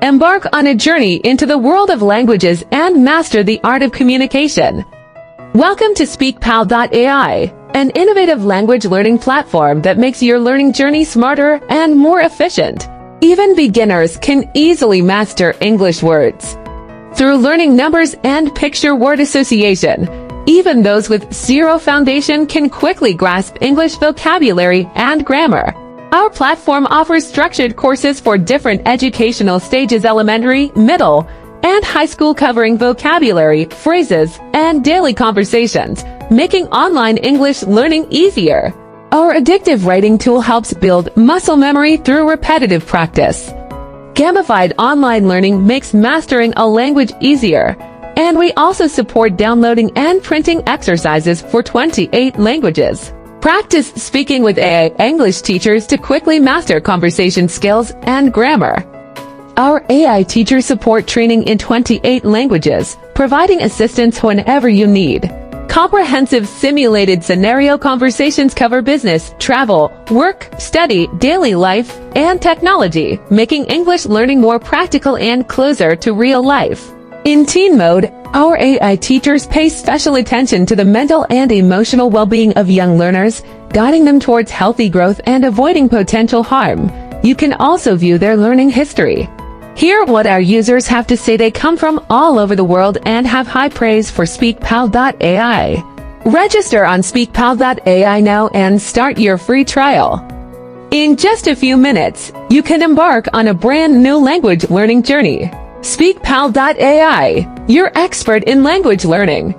Embark on a journey into the world of languages and master the art of communication. Welcome to SpeakPal.ai, an innovative language learning platform that makes your learning journey smarter and more efficient. Even beginners can easily master English words. Through learning numbers and picture word association, even those with zero foundation can quickly grasp English vocabulary and grammar. Our platform offers structured courses for different educational stages: elementary, middle, and high school, covering vocabulary, phrases, and daily conversations, making online English learning easier. Our addictive writing tool helps build muscle memory through repetitive practice. Gamified online learning makes mastering a language easier, and we also support downloading and printing exercises for 28 languages. Practice speaking with AI English teachers to quickly master conversation skills and grammar. Our AI teachers support training in 28 languages, providing assistance whenever you need. Comprehensive simulated scenario conversations cover business, travel, work, study, daily life, and technology, making English learning more practical and closer to real life. In teen mode, our AI teachers pay special attention to the mental and emotional well-being of young learners, guiding them towards healthy growth and avoiding potential harm. You can also view their learning history. Hear what our users have to say. They come from all over the world and have high praise for SpeakPal.ai. Register on SpeakPal.ai now and start your free trial. In just a few minutes, you can embark on a brand new language learning journey. SpeakPal.ai, your expert in language learning.